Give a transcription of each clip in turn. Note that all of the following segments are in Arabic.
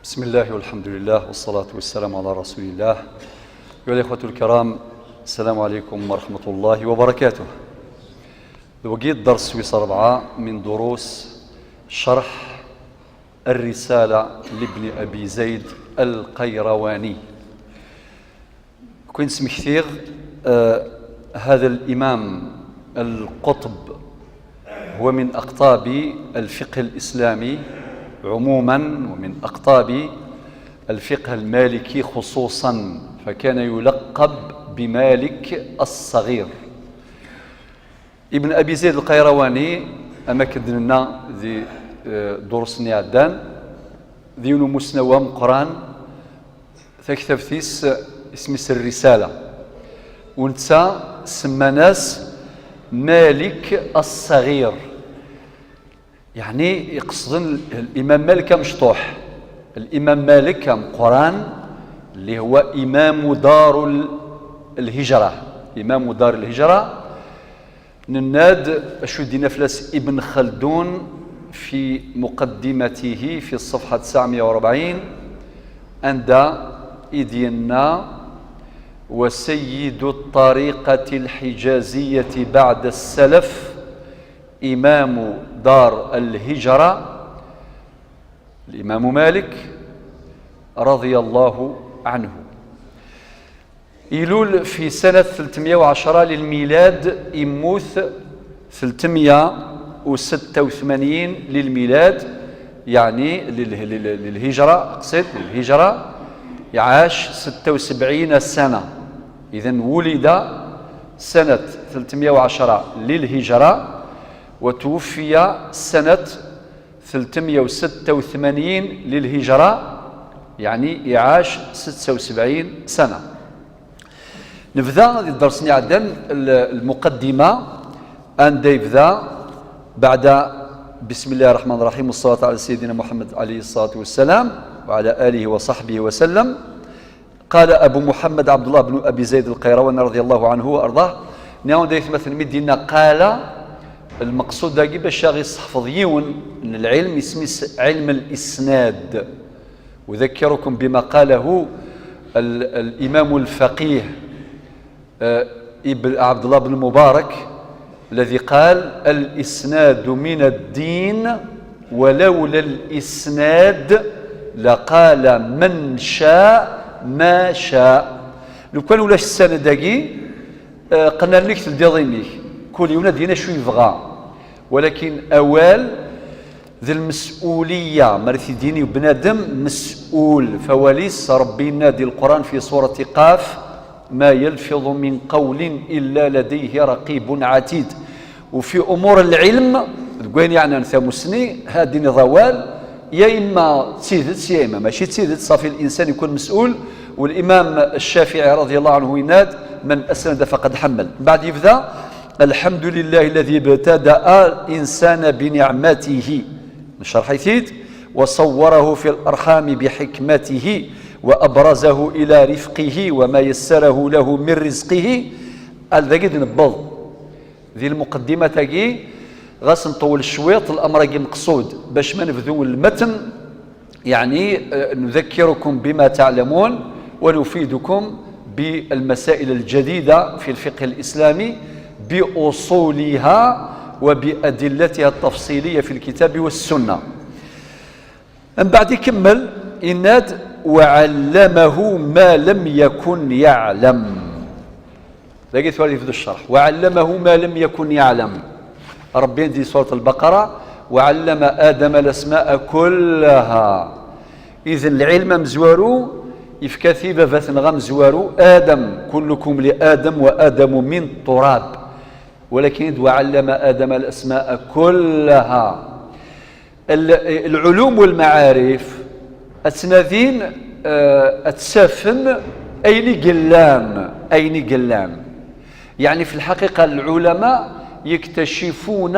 بسم الله والحمد لله والصلاة والسلام على رسول الله. أيها الإخوة الكرام، السلام عليكم ورحمة الله وبركاته. وقيت درس ويصل 4 من دروس شرح الرسالة لابن أبي زيد القيرواني. كنت اسمي كثير هذا الإمام القطب هو من أقطاب الفقه الإسلامي عموما ومن أقطاب الفقه المالكي خصوصا، فكان يلقب بمالك الصغير. ابن أبي زيد القيرواني أما كدنا ذي درسني عدان ذي مسنوى مقران تكتب ثيس اسم الرسالة ونتسا سما ناس مالك الصغير، يعني يقصدن الإمام مالك مشطوح. الإمام مالك قرآن اللي هو إمام دار الهجرة، إمام دار الهجرة. نناد أشو دينا فلاس ابن خلدون في مقدمته في الصفحة 940 عند إدينا وسيد الطريقة الحجازية بعد السلف إمام دار الهجرة الإمام مالك رضي الله عنه. يلول في سنة 310 للميلاد، يموت 386 للميلاد، يعني للهجرة، أقصد للهجرة يعاش 76 سنة. إذن ولد سنة 310 للهجرة وتوفي سنة 386 للهجرة، يعني يعاش 76 سنة. نبدأ درسنا عدن المقدمة أن يبدأ بعد بسم الله الرحمن الرحيم والصلاة على سيدنا محمد عليه الصلاة والسلام وعلى آله وصحبه وسلم. قال أبو محمد عبد الله بن أبي زيد القيرواني رضي الله عنه وأرضاه نعم دايث مثل مدينة قال المقصود داكي باش يحفظ يون ان العلم اسمه علم الاسناد. اذكركم بما قاله الامام الفقيه ابن عبد الله بن المبارك الذي قال الاسناد من الدين ولولا الاسناد لقال من شاء ما شاء. لو كان ولاش السند داكي قلنا لك تلديضينيك كل يوم دينا شو يبغى، ولكن أوال ذي المسؤولية مرثي ديني وبنادم مسؤول. فوليس ربي نادي القرآن في سورة قاف ما يلفظ من قول إلا لديه رقيب عتيد. وفي أمور العلم تقول يعني أنت مسني هذه نضوال يا إما تسيدت يا إما ماشي تسيدت، صافي الإنسان يكون مسؤول. والإمام الشافعي رضي الله عنه يناد من أسند فقد حمل. بعد يبدأ الحمد لله الذي ابتدأ الإنسان بنعمته شرح يثيد وصوره في الأرحام بحكمته وأبرزه إلى رفقه وما يسره له من رزقه. هذا قد نبض ذي المقدمة تاقي غاس نطول الشويط الأمر مقصود باش ما نبذو المتن، يعني نذكركم بما تعلمون ونفيدكم بالمسائل الجديدة في الفقه الإسلامي بأصولها وبأدلتها التفصيلية في الكتاب والسنة. من بعد يكمل إناد وعلمه ما لم يكن يعلم. لقيت والدي في الشرح وعلمه ما لم يكن يعلم. ربي عندي سورة البقرة وعلم آدم الأسماء كلها. إذن العلم مزوارو يفكاثي بفاث نغم زوارو آدم كلكم لآدم وآدم من تراب، ولكن وعلم آدم الأسماء كلها. العلوم والمعارف أتناذين أتسافن أين قلام، يعني في الحقيقة العلماء يكتشفون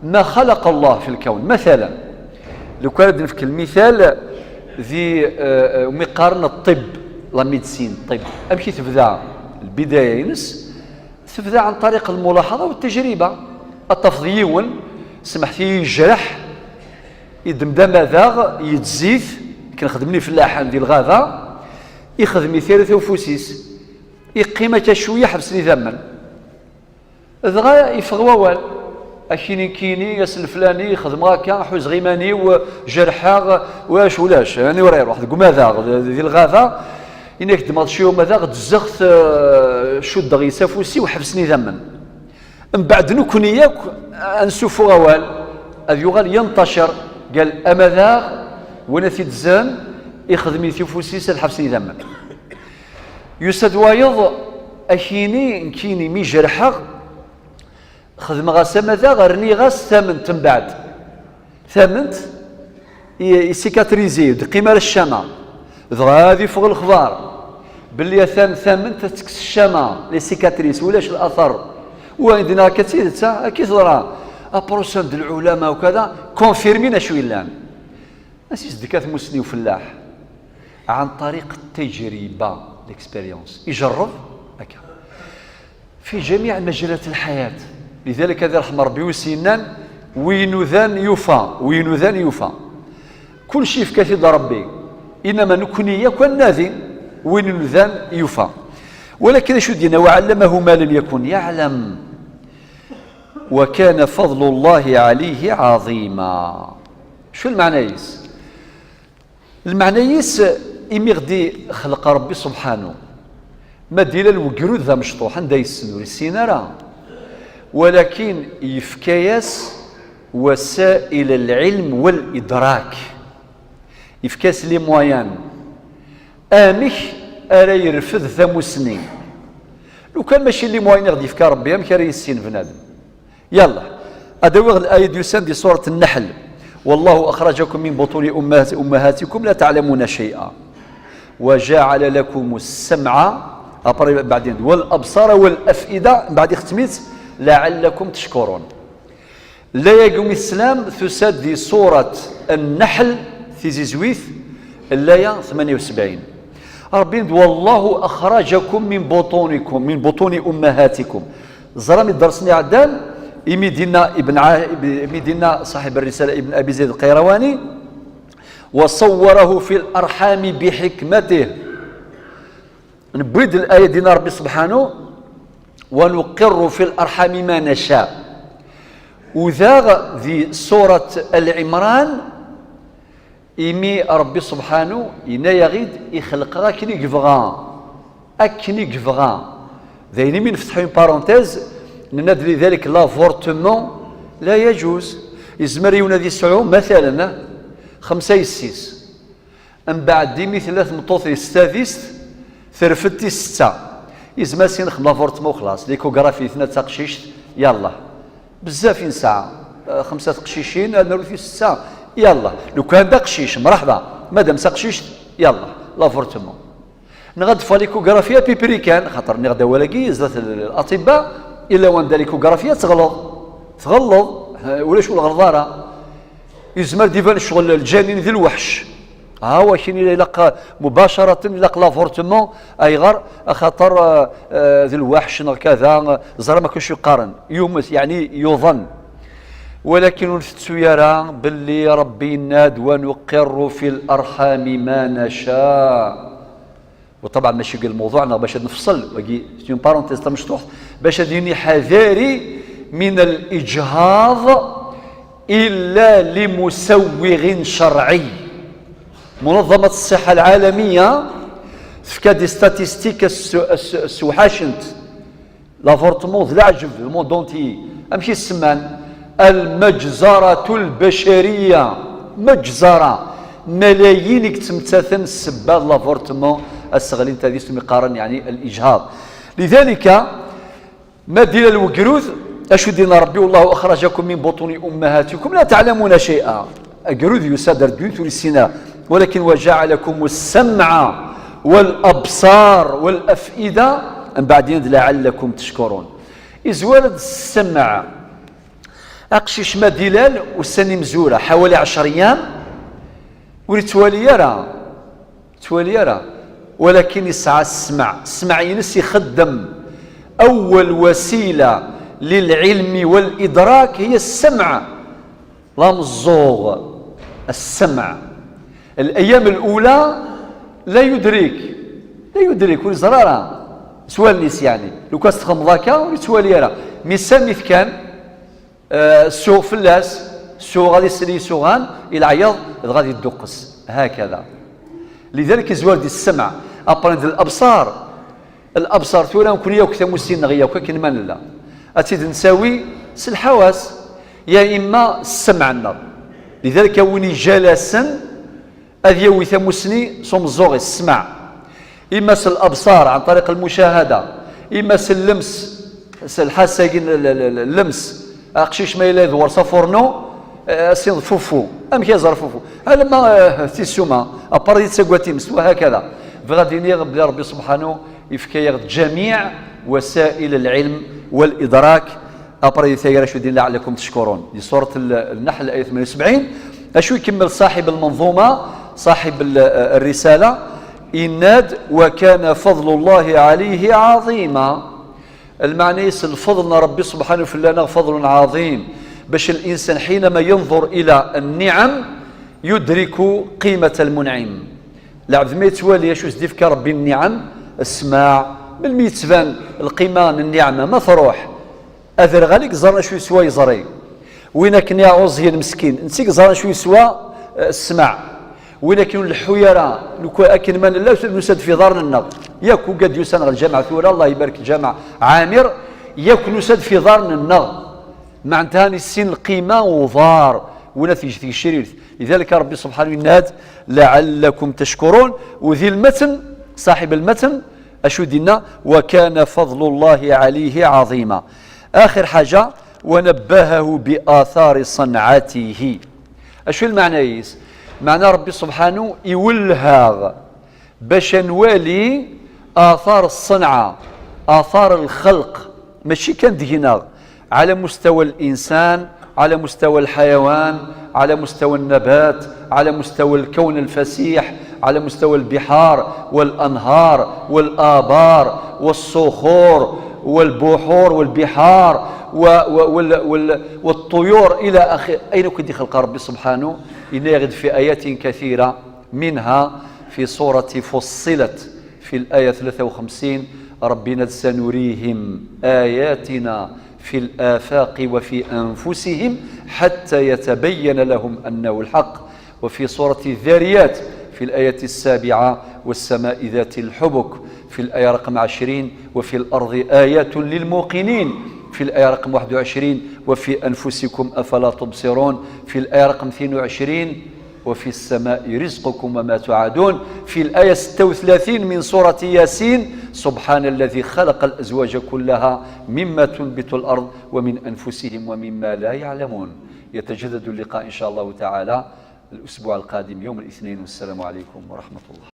ما خلق الله في الكون. مثلا لو كان نفك المثال ذي مقارنة الطب لا ميدسين الطب أمشي تبدا البداية ينس تبدا عن طريق الملاحظة والتجربة. التفضيون سمحتي يجرح يدمدم ذاغ يتزيث كان خدمني فلاح ديال الغابة يخدم ثلاثة وفوسيس يقيمة شوية حبسني ثمن دغا يفغ ووال اكيني كيني ياس الفلاني يخدم هكا حوز غيماني وجرحا واش ولاش يعني ورير واحد قماذا ديال الغابة إنك دماغ شيو ماذا غتزخت شد غيسا فوسي وحبسني ثمن من بعد نكوني ياك انسوفو غوال هذا يغال ينتشر قال امذا وانا في تزان يخدمي ثيفوسيس الحبسني ثمن يسد وايض اكيني مي جرحا خدم غاسا ماذا غرني غاس ثمن تنبعد ثمنت يسيكاتريزي قيمه الشمع هذه فوق الخبار باللي ثمنت تكس الشمع لي سيكاتريس ولاش الاثر وعندنا كثير اكيد راه ابروسون د العلماء وكذا كونفيرمينا شويه لان اسيس دكات مسني وفلاح عن طريق التجربه الاكسبيريونس يجرب هكا في جميع مجالات الحياه لذلك هذا رحم ربي وسنان وينذان يوفى كل شيء في كثير ربي انما نكوني يكون ناذي وينذان يوفى ولكن شو دينا وعلمه ما لم يكن يعلم وكان فضل الله عليه عظيما شو المعنيس المعنيس إمي غدي خلق ربي سبحانه ما ديال الوقرود ذا مشطوح عندها يسنور السينارة ولكن يفكاياس وسائل العلم والإدراك يفكاس لي مويان آمك أرى يرفض ثموسني لو كان ماشي لي مويان غدي يفكا ربي أمك أرى يسين بنادم يلا أدوغ الآية ديوسان دي سورة النحل والله أخرجكم من بطون أمهاتكم لا تعلمون شيئا وجعل لكم السمع بعدين والأبصار والأفئدة بعد ختميت لعلكم تشكرون لا يقوم السلام تسد دي سورة النحل في زيزويث الآية 78 ربي والله أخرجكم من بطون أمهاتكم زرامي درسني عدان يمدينا صاحب الرسالة ابن أبي زيد القيرواني وصوره في الأرحام بحكمته نبرد الآية دينا ربي سبحانه ونقر في الأرحام ما نشاء وذا ذي سورة العمران إمي ربي سبحانه إنا يغيد يخلق أكني قفغان ذا من فتحوا بارونتيز ندري ذلك لافورتمون لا يجوز يزمر ينادي سعو مثلا 5 يسيس من بعد ديمي 3 مطوطي ستافيست ثرفتي 6 يزمر سينخ لافورتمون خلاص ليكوغرافي 2 تقشيش يلا بزاف ساعة 5 تقشيشين نروثي 6 يلا لو كان دا قشيش مرحبا مادام سقشيش يلا لافورتمون نغد فاليكوغرافيا بيبريكان خاطر نغدا ولاكي زات الاطباء الا وان داليكوغرافيا تغلظ ولا شو الغلظاره يزمر ديفان الشغل الجنين ذي الوحش ها هو كاين يلقى مباشره يلقى لافورتمون ايغار خاطر ذي الوحش كذا زرا ما كاينش يقارن يومس يعني يظن ولكن يرى باللي ربي ناد ونقر في الارحام ما نشاء وطبعا ماشي قال موضوعنا باش نفصل باقي سي بارونتيز مفتوح باش ديني حذاري من الاجهاض الا لمسوغ شرعي منظمه الصحه العالميه فكا دي ستاتيستيك السوحاشنت لافورتمون ذا العجب المون دونتي امشي السمان المجزره البشريه مجزره ملايين تمتثن السباب لافورتمون السغلين تاديس مقارن يعني الاجهاض لذلك ما ديال الوقروذ اشو دينا ربي والله اخرجكم من بطون امهاتكم لا تعلمون شيئا القروذ يسادر ديوث للسنا ولكن وجعلكم السمع والابصار والافئده من بعدين لعلكم تشكرون ازوالد السمع اقشيش ما دلال والسني مزوره حوالي 10 ايام ولتوالي يرى ولكن يسعى السمع ينس يخدم أول وسيلة للعلم والإدراك هي السمع لا مزوغ السمع الأيام الأولى لا يدرك وزرارة سوى الناس يعني لو كان تخمض هكا ويتسوى لي راه مي ساميث كان السوق فلاس السوق غادي يسري سوغان الى عياض غادي يدقس هكذا. لذلك زوال ديال السمع ابرند الابصار ثورا كون ياك تمسين غيا وكاين من لا اتيد نساوي الحواس يا اما السمع النظر. لذلك وين جلسا اذيوي ثمسني صوم الزوغ السمع اما الابصار عن طريق المشاهده اما اللمس الحاسه اللمس اقشيش ما الا ذور صفورنو سين فوفو ام كيزر فوفو هذا ما تيسوما اباردي تسقواتي مستوى هكذا فغادي نيغ بلي ربي سبحانه يفكي جميع وسائل العلم والادراك اباردي ثايره شو دين لعلكم تشكرون دي سوره النحل الايه 78 اشو يكمل صاحب المنظومه صاحب الرساله إناد وكان فضل الله عليه عظيما. المعنى الفضل ربي سبحانه وتعالى فضل عظيم باش الإنسان حينما ينظر إلى النعم يدرك قيمة المنعم. لعب ما يتوالي شو سديفك ربي النعم السماع بالميتفان القيمة النعمة ما تروح أذر غاليك زرنا شو يسوى يزري وينك نعوز هي المسكين نسيك زرنا شو يسوى السماع ولكن الحيرة لو أكن من لا نسد في دار النظر ياكو قد يسان الجامعة ثورة الله يبارك الجامعة عامر ياكو نسد في دار النظر معناتها السن القيمة وضار ولا في الشرير. لذلك ربي سبحانه يناد لعلكم تشكرون. وذي المتن صاحب المتن أشو دينا وكان فضل الله عليه عظيما. آخر حاجة ونبهه بآثار صنعته. أشو المعنى معنى ربي سبحانه يولها باش نوالي آثار الصنعة آثار الخلق ماشي كان دهنا على مستوى الإنسان على مستوى الحيوان على مستوى النبات على مستوى الكون الفسيح على مستوى البحار والأنهار والآبار والصخور والبحور والبحار والطيور إلى آخر. أين كنت خلق ربي سبحانه ينغد في آيات كثيرة منها في سورة فصلت في الآية 53 ربنا سنريهم آياتنا في الآفاق وفي أنفسهم حتى يتبين لهم أنه الحق. وفي سورة الذاريات في الآية 7 والسماء ذات الحبك في الآية رقم 20 وفي الأرض آيات للموقنين في الآية رقم 21 وفي أنفسكم أفلا تبصرون في الآية رقم 22 وفي السماء رزقكم وما توعدون في الآية 36 من سورة ياسين سبحان الذي خلق الأزواج كلها مما تنبت الأرض ومن أنفسهم ومما لا يعلمون. يتجدد اللقاء إن شاء الله تعالى الأسبوع القادم يوم الاثنين والسلام عليكم ورحمة الله.